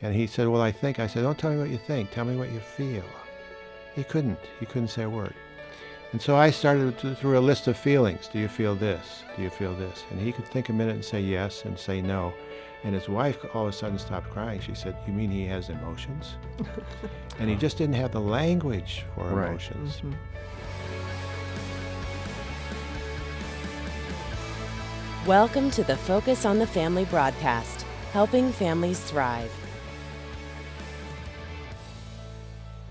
And he said, well, I think. I said, don't tell me what you think. Tell me what you feel. He couldn't say a word. And so I started through a list of feelings. Do you feel this? Do you feel this? And he could think a minute and say yes and say no. And his wife all of a sudden stopped crying. She said, you mean he has emotions? And he just didn't have the language for emotions. Mm-hmm. Welcome to the Focus on the Family broadcast, helping families thrive.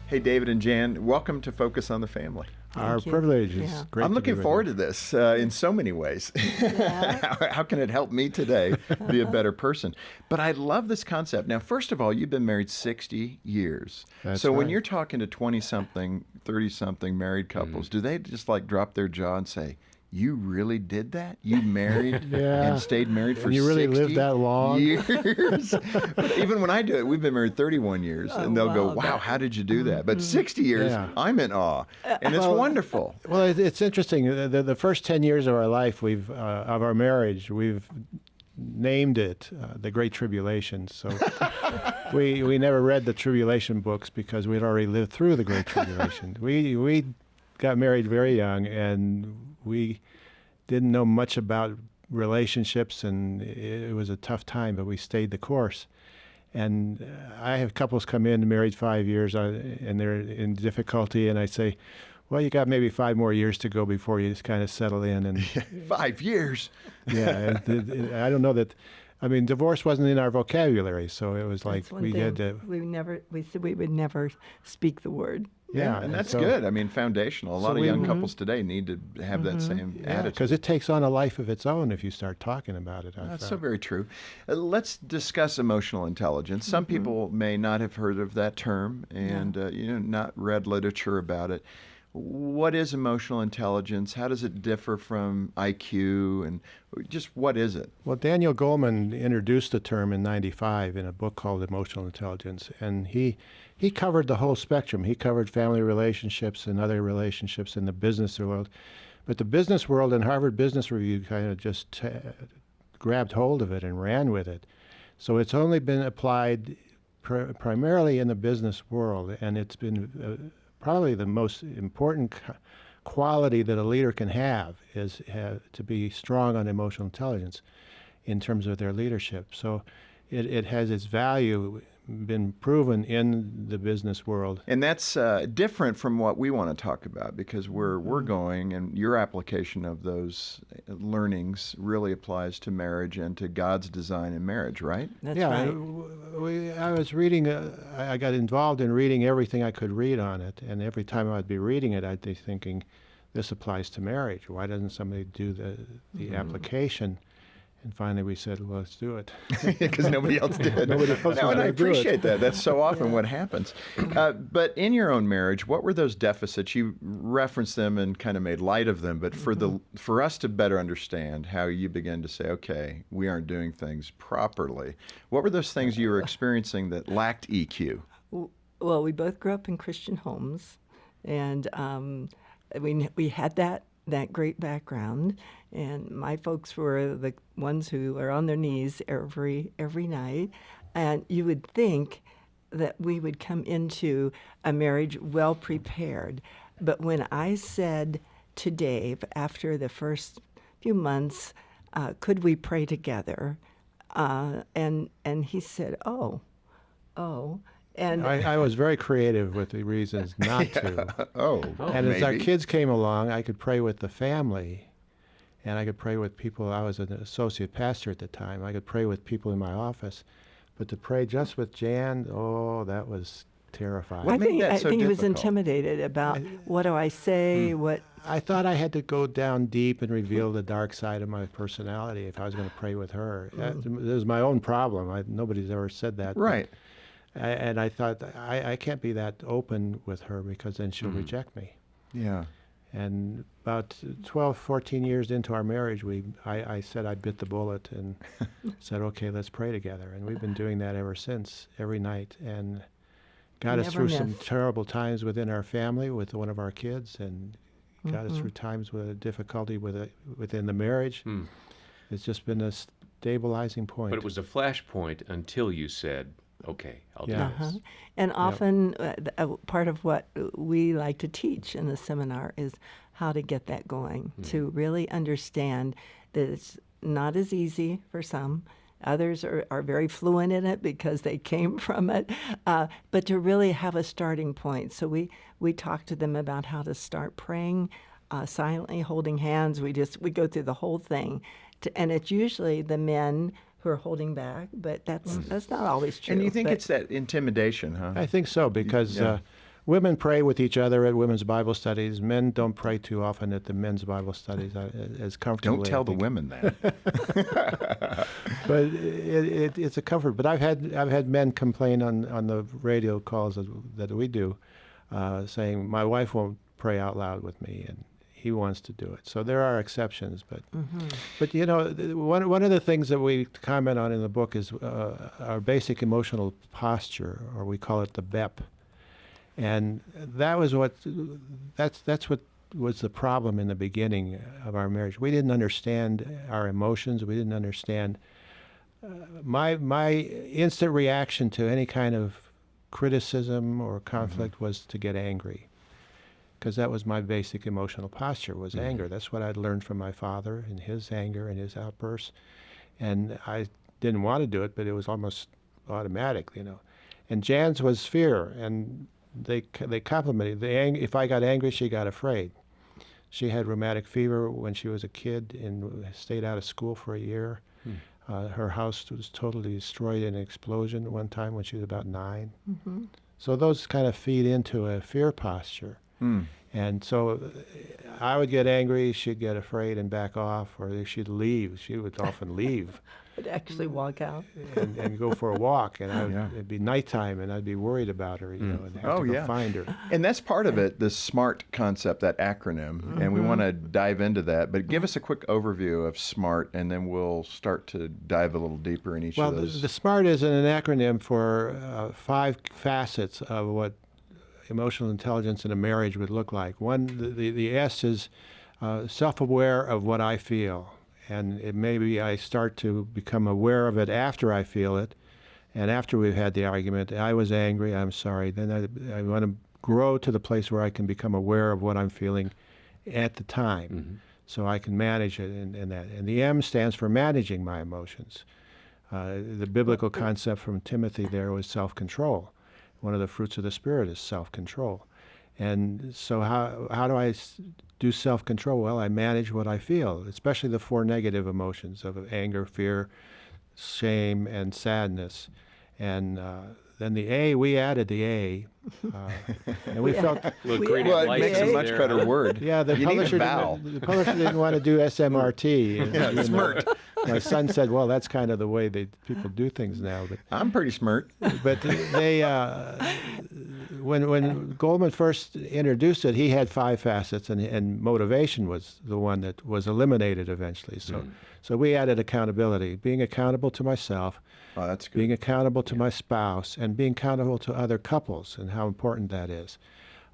Hey, David and Jan, welcome to Focus on the Family. Our privilege is great. I'm looking forward to this in so many ways. Yeah. How can it help me today be a better person? But I love this concept. Now, first of all, you've been married 60 years. That's so when right. you're talking to 20-something, 30-something married couples, do they just like drop their jaw and say, you really did that? You married and stayed married for 60 you really lived that long? years? But even when I do it, we've been married 31 years, and they'll go, wow, how did you do that? But 60 years, I'm in awe, and it's wonderful. Well, it's interesting. The first 10 years of our life, of our marriage, we've named it the Great Tribulation. So we never read the tribulation books because we'd already lived through the Great Tribulation. We got married very young, and we didn't know much about relationships, and it was a tough time, but we stayed the course. And I have couples come in, married 5 years, and they're in difficulty, and I say, well, you got maybe 5 more years to go before you just kind of settle in. And 5 years. Yeah, I don't know that. I mean, divorce wasn't in our vocabulary, so it was like we had to. We said we would never speak the word. Yeah, and that's good. I mean, foundational. A lot of young couples today need to have that same attitude. Because it takes on a life of its own if you start talking about it. That's so very true. Let's discuss emotional intelligence. Some people may not have heard of that term and not read literature about it. What is emotional intelligence? How does it differ from IQ? And just what is it? Well, Daniel Goleman introduced the term in '95 in a book called Emotional Intelligence, and he covered the whole spectrum. He covered family relationships and other relationships in the business world. But the business world and Harvard Business Review kind of just grabbed hold of it and ran with it. So it's only been applied primarily in the business world, and it's been probably the most important quality that a leader can have is to be strong on emotional intelligence in terms of their leadership. So it has its value been proven in the business world. And that's different from what we want to talk about, because we're going, and your application of those learnings really applies to marriage and to God's design in marriage, right? That's right. I was reading, I got involved in reading everything I could read on it, and every time I'd be reading it, I'd be thinking, this applies to marriage. Why doesn't somebody do the application? And finally we said, well, let's do it. Because nobody else did. Nobody else was and I gonna do it. appreciate that. That's so often what happens. But in your own marriage, what were those deficits? You referenced them and kind of made light of them, but for us to better understand how you began to say, okay, we aren't doing things properly, what were those things you were experiencing that lacked EQ? Well, we both grew up in Christian homes, and we had that great background, and my folks were the ones who are on their knees every night, and you would think that we would come into a marriage well prepared. But when I said to Dave after the first few months, could we pray together? And he said, oh. And I was very creative with the reasons not to. And as our maybe. kids came along, I could pray with the family, and I could pray with people. I was an associate pastor at the time. I could pray with people in my office, but to pray just with Jan, that was terrifying. What made that so I think he was difficult? intimidated about what do I say, what. I thought I had to go down deep and reveal the dark side of my personality if I was going to pray with her. It was my own problem. Nobody's ever said that. Right. And I thought, I can't be that open with her because then she'll reject me. Yeah. And about 12, 14 years into our marriage, I said I bit the bullet and said, okay, let's pray together. And we've been doing that ever since, every night. And got us through some terrible times within our family with one of our kids, and got us through times with difficulty within the marriage. It's just been a stabilizing point. But it was a flashpoint until you said, Okay, I'll Yeah. do this. And often, part of what we like to teach in the seminar is how to get that going, to really understand that it's not as easy for some. Others are very fluent in it because they came from it, but to really have a starting point. So we talk to them about how to start praying silently, holding hands. We go through the whole thing, and it's usually the men who are holding back, but that's not always true. And you think but- it's that intimidation, huh? I think so, because Yeah. women pray with each other at women's Bible studies. Men don't pray too often at the men's Bible studies as comfortably. Don't tell I the think. women that. But it's a comfort. But I've had men complain on the radio calls that we do, saying my wife won't pray out loud with me, and he wants to do it. So there are exceptions, but you know, one of the things that we comment on in the book is our basic emotional posture, or we call it the BEP, and that's what was the problem in the beginning of our marriage. We didn't understand our emotions. We didn't understand. My instant reaction to any kind of criticism or conflict was to get angry, because that was my basic emotional posture, was anger. That's what I'd learned from my father and his anger and his outbursts. And I didn't want to do it, but it was almost automatic, you know. And Jan's was fear, and they complemented. If I got angry, she got afraid. She had rheumatic fever when she was a kid and stayed out of school for a year. Her house was totally destroyed in an explosion one time when she was about 9. So those kind of feed into a fear posture. And so I would get angry, she'd get afraid and back off, or she'd leave. She would often leave I'd actually walk out. and go for a walk, and Yeah. it'd be nighttime, and I'd be worried about her, you know, and have Oh, to go yeah. find her. And that's part of it, the SMART concept, that acronym, and we want to dive into that. But give us a quick overview of SMART, and then we'll start to dive a little deeper in each Well, of those. the SMART is an acronym for 5 facets of what emotional intelligence in a marriage would look like. One, the S is self-aware of what I feel. And maybe I start to become aware of it after I feel it. And after we've had the argument, I was angry, I'm sorry. Then I want to grow to the place where I can become aware of what I'm feeling at the time. So I can manage it in that. And the M stands for managing my emotions. The biblical concept from Timothy there was self-control. One of the fruits of the Spirit is self-control. And so how do I do self-control? Well, I manage what I feel, especially the 4 negative emotions of anger, fear, shame, and sadness. And then the A, we added the A. And we felt, Little We creative well, it makes a license much there, better huh? word. yeah, the You need a publisher, vowel. the publisher didn't want to do SMRT. Yeah, know. SMART. My son said, well, that's kind of the way people do things now. I'm pretty smart. But they, when Goldman first introduced it, he had 5 facets, and motivation was the one that was eliminated eventually. So we added accountability, being accountable to myself, Oh, that's good. being accountable to my spouse, and being accountable to other couples, and how important that is.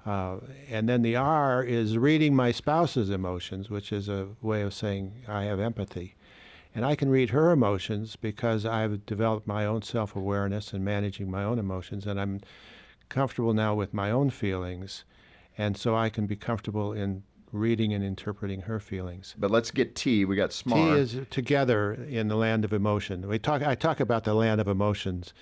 And then the R is reading my spouse's emotions, which is a way of saying I have empathy. And I can read her emotions because I've developed my own self-awareness and managing my own emotions, and I'm comfortable now with my own feelings, and so I can be comfortable in reading and interpreting her feelings. But let's get T. We got SMART. T is together in the land of emotion. I talk about the land of emotions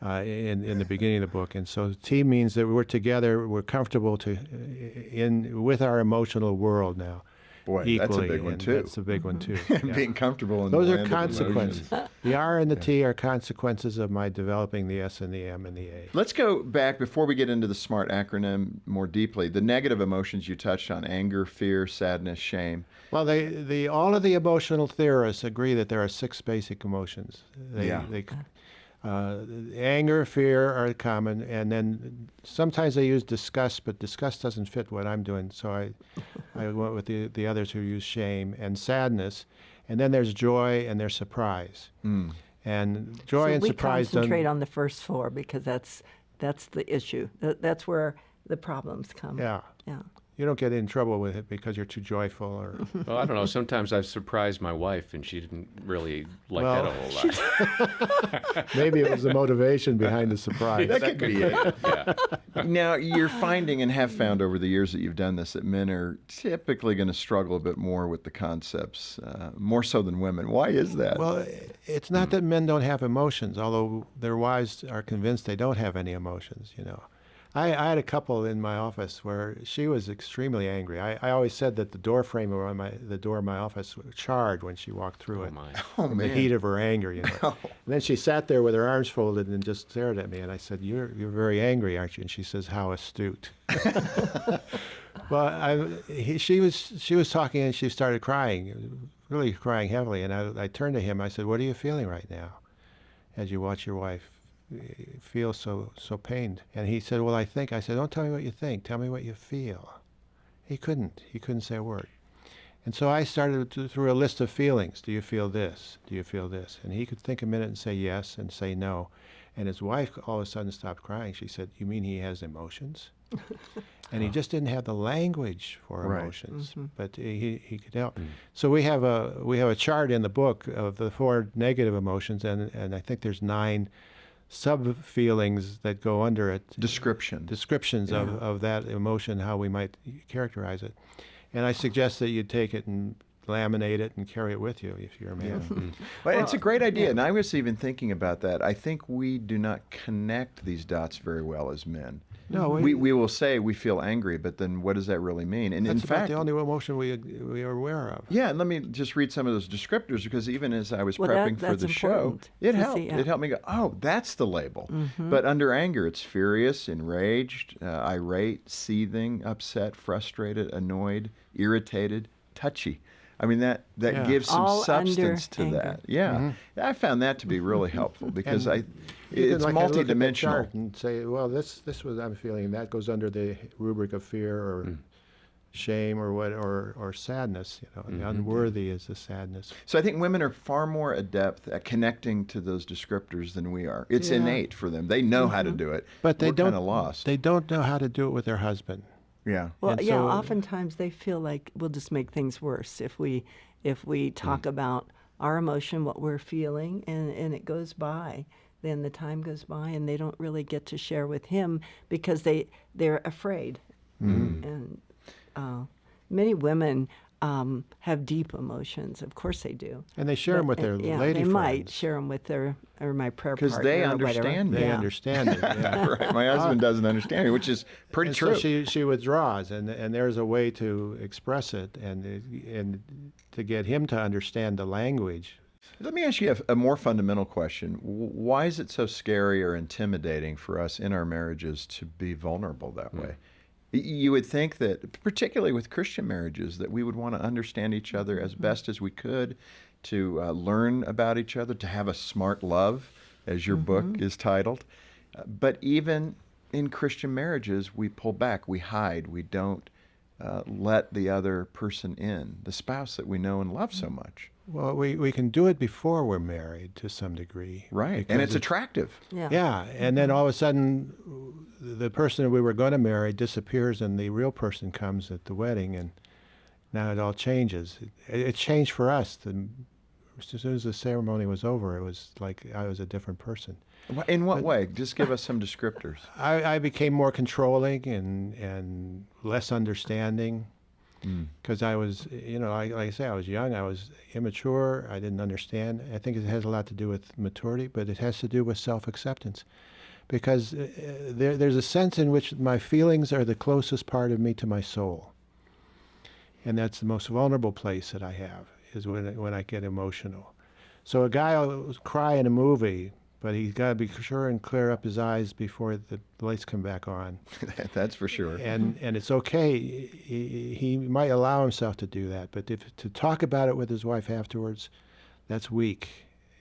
in the beginning of the book, and so T means that we're together, we're comfortable with our emotional world now. Boy, equally, that's a big one, and too. That's a big one too. Yeah. Being comfortable in Those the are land of consequences. emotions. The R and the T are consequences of my developing the S and the M and the A. Let's go back before we get into the SMART acronym more deeply. The negative emotions you touched on: anger, fear, sadness, shame. Well, all of the emotional theorists agree that there are 6 basic emotions. Anger, fear are common, and then sometimes they use disgust, but disgust doesn't fit what I'm doing, so I went with the others who use shame and sadness, and then there's joy and there's surprise. And joy and surprise we concentrate on the first 4 because that's the issue. That's where the problems come. Yeah. Yeah. you don't get in trouble with it because you're too joyful or. Well, I don't know. Sometimes I've surprised my wife, and she didn't really like Well, that a whole lot. Maybe it was the motivation behind the surprise. That could be it. Yeah. Now, you're finding and have found over the years that you've done this that men are typically going to struggle a bit more with the concepts, more so than women. Why is that? Well, it's not that men don't have emotions, although their wives are convinced they don't have any emotions, you know. I had a couple in my office where she was extremely angry. I always said that the door frame around the door of my office charred when she walked through it. My. Oh, In the man. heat of her anger, you know. And then she sat there with her arms folded and just stared at me. And I said, "You're very angry, aren't you?" And she says, "How astute." Well, she was talking and she started crying, really crying heavily. And I turned to him. I said, "What are you feeling right now, as you watch your wife feel so pained?" And he said, "Well, I think." I said, "Don't tell me what you think. Tell me what you feel." He couldn't say a word. And so I started through a list of feelings. Do you feel this? Do you feel this? And he could think a minute and say yes and say no. And his wife all of a sudden stopped crying. She said, "You mean he has emotions?" And he just didn't have the language for Right. emotions, but he could help. So we have a chart in the book of the 4 negative emotions, and I think there's 9 sub feelings that go under it. Descriptions of that emotion, how we might characterize it. And I suggest that you take it and laminate it and carry it with you if you're a man. Well, it's a great idea, and I was even thinking about that. I think we do not connect these dots very well as men. No, We will say we feel angry, but then what does that really mean? And that's in fact, about the only emotion we are aware of. yeah, and let me just read some of those descriptors, because even as I was Well, prepping for that's the show, important it to helped. see, yeah. It helped me go, oh, that's the label. But under anger, it's furious, enraged, irate, seething, upset, frustrated, annoyed, irritated, touchy. I mean, that Yeah. gives some All substance to under that. Yeah, I found that to be really helpful because And it's look at the multidimensional. chart and say, well, this was I'm feeling. That goes under the rubric of fear or shame or or sadness. You know, the unworthy is the sadness. So I think women are far more adept at connecting to those descriptors than we are. It's innate for them. They know how to do it. But they We're don't. kind of lost. They don't know how to do it with their husband. Yeah. Well, And yeah, so- oftentimes they feel like we'll just make things worse if we talk about our emotion, what we're feeling, and it goes by. Then the time goes by, and they don't really get to share with him because they're afraid. And many women have deep emotions. Of course they do. And they share them with their lady they friends. might share them with their or my prayer partner. Because they or whatever. understand They Yeah. understand it. Yeah. Right. My husband doesn't understand me, which is pretty And true. so she withdraws, and there's a way to express it and to get him to understand the language. Let me ask you a more fundamental question. Why is it so scary or intimidating for us in our marriages to be vulnerable that way? You would think that, particularly with Christian marriages, that we would want to understand each other as best as we could, to learn about each other, to have a smart love, as your book is titled. But even in Christian marriages, we pull back, we hide, we don't let the other person in, the spouse that we know and love so much. Well, we can do it before we're married to some degree. Right. because And it's attractive. Yeah. Yeah, and then all of a sudden, the person we were going to marry disappears, and the real person comes at the wedding, and now it all changes. It changed for us. As soon as the ceremony was over, it was like I was a different person. In what way? Just give us some descriptors. I became more controlling and less understanding because I was, like I say, I was young, I was immature, I didn't understand. I think it has a lot to do with maturity, but it has to do with self-acceptance. Because there's a sense in which my feelings are the closest part of me to my soul. And that's the most vulnerable place that I have, is when I get emotional. So a guy will cry in a movie, but he's got to be sure and clear up his eyes before the lights come back on. That's for sure. And it's okay. He might allow himself to do that, but to talk about it with his wife afterwards, that's weak.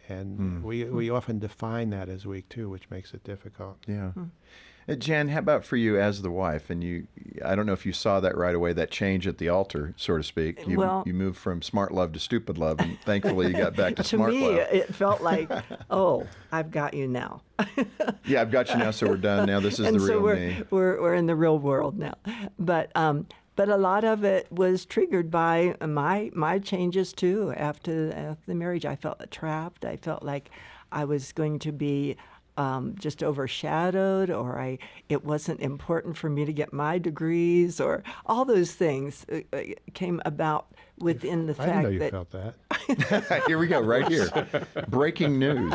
And we often define that as weak too, which makes it difficult. Yeah. Jan, how about for you as the wife? And I don't know if you saw that right away, that change at the altar, so to speak. You moved from smart love to stupid love, and thankfully you got back to smart To me, love. it felt like, oh, I've got you now. Yeah, I've got you now, so we're done. Now this is And the so real me. we're in the real world now. But but a lot of it was triggered by my changes too. After the marriage, I felt trapped. I felt like I was going to be just overshadowed, or it wasn't important for me to get my degrees, or all those things came about within the I didn't know fact you that felt that. Here we go, right here. Breaking news.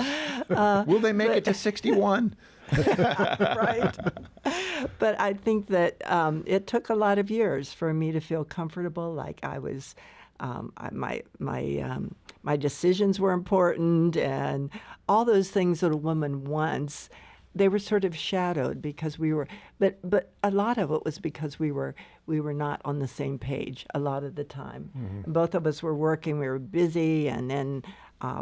Will they make it to 61? right. But I think that it took a lot of years for me to feel comfortable, like I was, my decisions were important, and all those things that a woman wants. They were sort of shadowed because we were, but a lot of it was because we were not on the same page a lot of the time. Mm-hmm. Both of us were working, we were busy, and then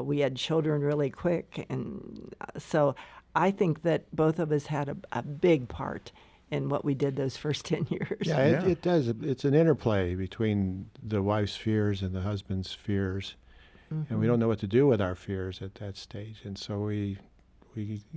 we had children really quick, and so I think that both of us had a big part in what we did those first 10 years. Yeah, it does. It's an interplay between the wife's fears and the husband's fears, and we don't know what to do with our fears at that stage, and so we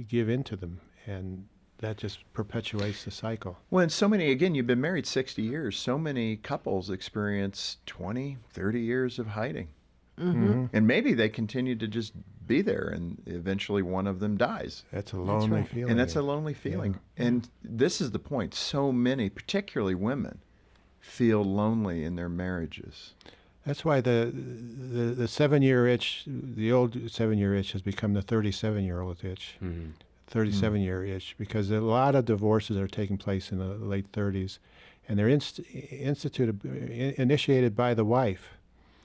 give in to them, and that just perpetuates the cycle. Well, and so many, again, you've been married 60 years. So many couples experience 20, 30 years of hiding. And maybe they continue to just be there, and eventually one of them dies. That's a lonely right. feeling. And that's a lonely feeling. And this is the point. So many, particularly women, feel lonely in their marriages. That's why the 7-year itch, the old 7-year itch, has become the 37-year-old itch. 37-year itch, because a lot of divorces are taking place in the late 30s, and they're initiated by the wife.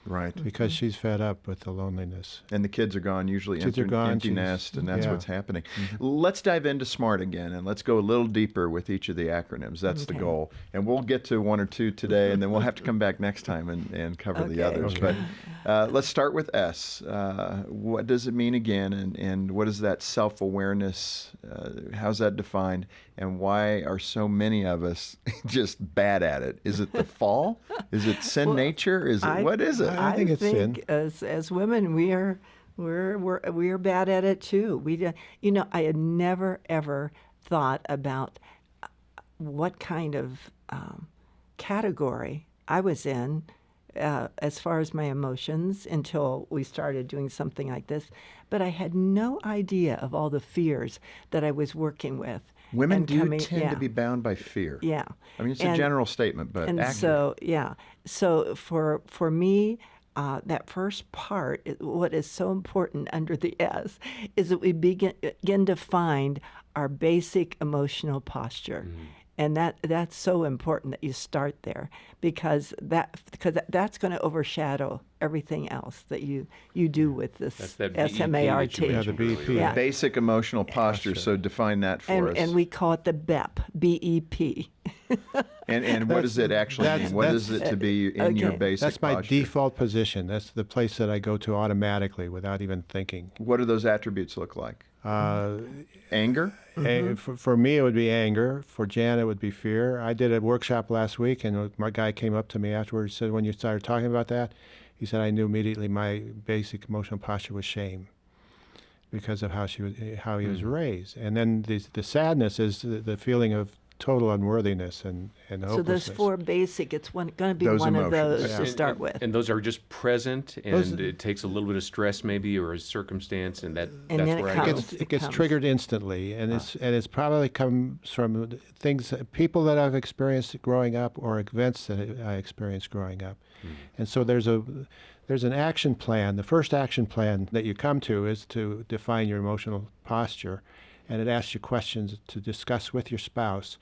Right. Because she's fed up with the loneliness. And the kids are gone, usually Kids are gone, empty she's- nest, and that's yeah. what's happening. Let's dive into SMART again, and let's go a little deeper with each of the acronyms. That's the goal. And we'll get to one or two today, and then we'll have to come back next time and cover the Okay. others. Okay. But let's start with S. What does it mean again, and what is that self-awareness? How's that defined? And why are so many of us just bad at it? Is it the fall? Is it sin nature? What is it? I think it's sin. As women, we are bad at it too. I had never ever thought about what kind of category I was in as far as my emotions until we started doing something like this. But I had no idea of all the fears that I was working with. Women and do coming- tend yeah. to be bound by fear. Yeah. I mean, it's a general statement, but and accurate. so for me, that first part, what is so important under the S, is that we begin to find our basic emotional posture. And that's so important that you start there, because that's going to overshadow everything else that you do with this That's that BEP that you SMART. Yeah, the mentioned earlier, BP. right? Yeah. Basic emotional posture. So define that for us. And we call it the BEP, B-E-P. And what does it actually mean? What is it to be in your okay. basic That's my posture? default position. That's the place that I go to automatically without even thinking. What do those attributes look like? Anger? For me, it would be anger. For Jan, it would be fear. I did a workshop last week, and my guy came up to me afterwards and said, when you started talking about that, he said, I knew immediately my basic emotional posture was shame because of how he was raised. And then the sadness is the feeling of total unworthiness and So hopelessness. those four basic, it's going to be Those one of emotions. those Yeah. to start with. And those are just present, and Those- it takes a little bit of stress maybe, or a circumstance, and And that's then it where I comes. go. It gets comes. triggered instantly, and it's probably comes from things, people that I've experienced growing up, or events that I experienced growing up. And so there's an action plan. The first action plan that you come to is to define your emotional posture, and it asks you questions to discuss with your spouse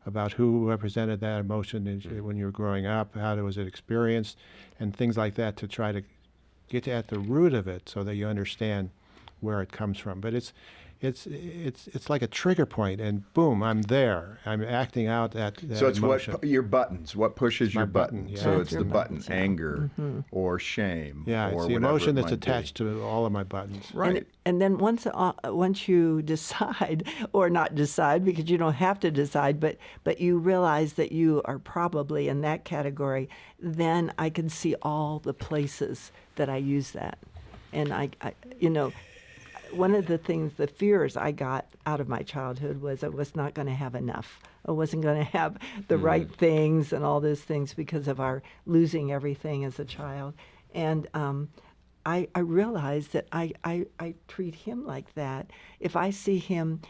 about who represented that emotion when you were growing up, how was it experienced, and things like that, to try to get at the root of it so that you understand where it comes from. But it's like a trigger point, and boom, I'm there. I'm acting out that So it's emotion. your buttons. What pushes my your button, button? yeah. So That's it's your the button, buttons, yeah. anger or shame. Yeah, or it's the whatever emotion it that's might be. attached to all of my buttons. Right. And then once you decide, or not decide, because you don't have to decide, but you realize that you are probably in that category, then I can see all the places that I use that. And I one of the things, the fears I got out of my childhood was I was not going to have enough. I wasn't going to have the right things and all those things because of our losing everything as a child. And I realized that I treat him like that. If I see him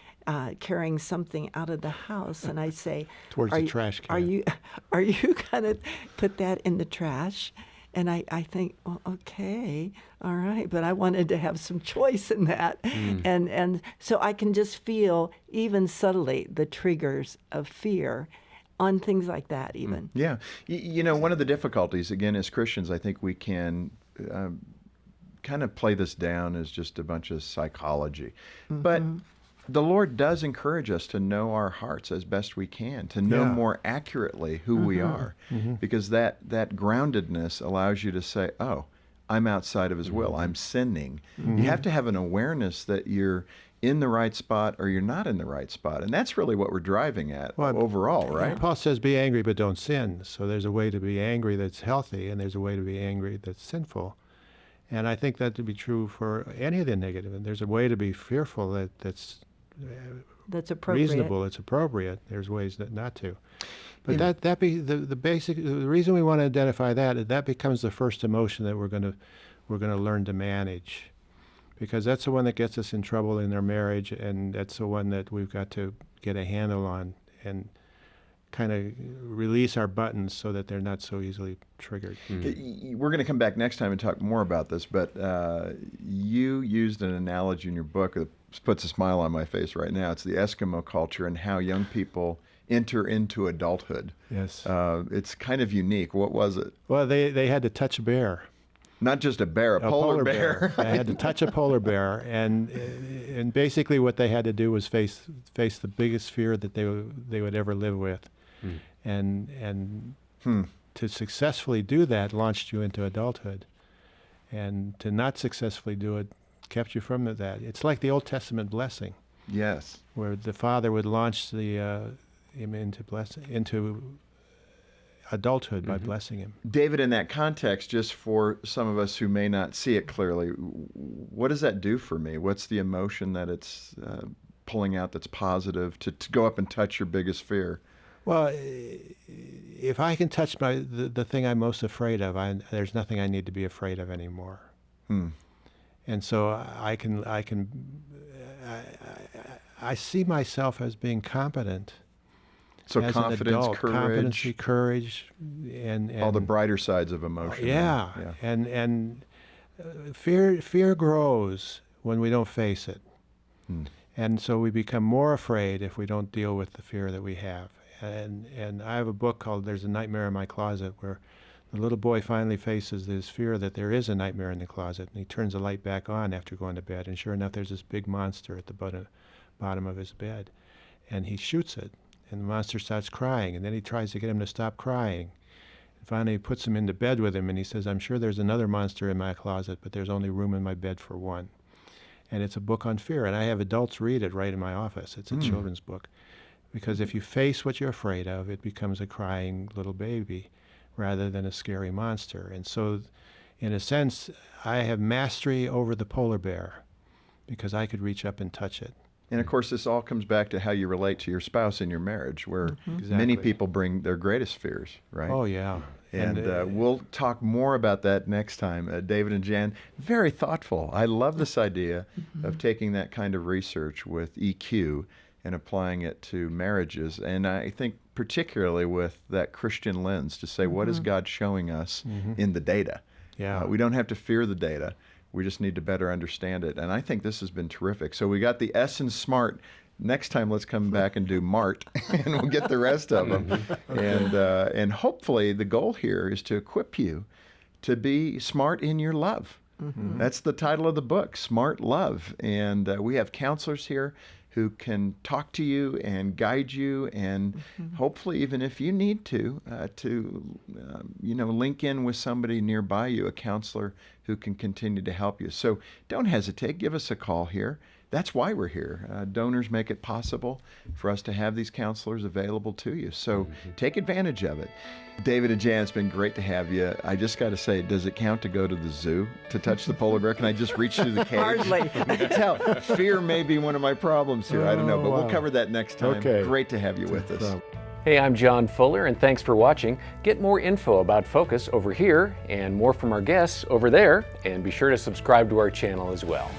carrying something out of the house and I say, Towards the trash can. Are you going to put that in the trash? And I think, well, okay, all right, but I wanted to have some choice in that. And so I can just feel, even subtly, the triggers of fear on things like that even. Yeah. You know, one of the difficulties, again, as Christians, I think we can kind of play this down as just a bunch of psychology. But the Lord does encourage us to know our hearts as best we can, to know more accurately who we are, because that groundedness allows you to say, oh, I'm outside of his will. I'm sinning. You have to have an awareness that you're in the right spot or you're not in the right spot. And that's really what we're driving at overall, right? Paul says, be angry, but don't sin. So there's a way to be angry that's healthy, and there's a way to be angry that's sinful. And I think that to be true for any of the negative. And there's a way to be fearful that's appropriate. reasonable, it's appropriate. There's ways that not to. But that be the basic. The reason we want to identify that becomes the first emotion that we're going to learn to manage, because that's the one that gets us in trouble in our marriage, and that's the one that we've got to get a handle on and kind of release our buttons so that they're not so easily triggered. We're going to come back next time and talk more about this, but you used an analogy in your book that puts a smile on my face right now. It's the Eskimo culture and how young people enter into adulthood. Yes. It's kind of unique. What was it? Well, they had to touch a bear. Not just a bear, a polar bear. They had to touch a polar bear, and basically what they had to do was face the biggest fear that they would ever live with. And to successfully do that launched you into adulthood, and to not successfully do it kept you from that. It's like the Old Testament blessing. Yes. Where the father would launch him into adulthood by blessing him. David, in that context, just for some of us who may not see it clearly, what does that do for me? What's the emotion that it's pulling out that's positive to go up and touch your biggest fear? Well, if I can touch the thing I'm most afraid of, there's nothing I need to be afraid of anymore. And so I see myself as being competent. So as confidence, an adult, courage, competency, courage, and all the brighter sides of emotion. Yeah. And fear grows when we don't face it. And so we become more afraid if we don't deal with the fear that we have. And I have a book called There's a Nightmare in My Closet, where the little boy finally faces this fear that there is a nightmare in the closet, and he turns the light back on after going to bed, and sure enough, there's this big monster at the bottom of his bed, and he shoots it, and the monster starts crying, and then he tries to get him to stop crying. And finally, he puts him into bed with him, and he says, I'm sure there's another monster in my closet, but there's only room in my bed for one. And it's a book on fear, and I have adults read it right in my office. It's a children's book. Because if you face what you're afraid of, it becomes a crying little baby rather than a scary monster. And so, in a sense, I have mastery over the polar bear because I could reach up and touch it. And of course, this all comes back to how you relate to your spouse in your marriage, where Exactly. many people bring their greatest fears, right? Oh, yeah. And we'll talk more about that next time. David and Jan, very thoughtful. I love this idea of taking that kind of research with EQ and applying it to marriages. And I think particularly with that Christian lens to say, what is God showing us in the data? Yeah. We don't have to fear the data. We just need to better understand it. And I think this has been terrific. So we got the S in SMART. Next time, let's come back and do MART, and we'll get the rest of them. And hopefully the goal here is to equip you to be smart in your love. That's the title of the book, Smart Love. And we have counselors here who can talk to you and guide you, and hopefully, even if you need to link in with somebody nearby you, a counselor who can continue to help you. So don't hesitate. Give us a call here. that's why we're here. Donors make it possible for us to have these counselors available to you. So take advantage of it. David and Jan, it's been great to have you. I just got to say, does it count to go to the zoo to touch the polar bear? Can I just reach through the cage? Hardly. I can tell. Fear may be one of my problems here. I don't know, but we'll cover that next time. Okay. Great to have you with us. Hey, I'm John Fuller, and thanks for watching. Get more info about Focus over here and more from our guests over there, and be sure to subscribe to our channel as well.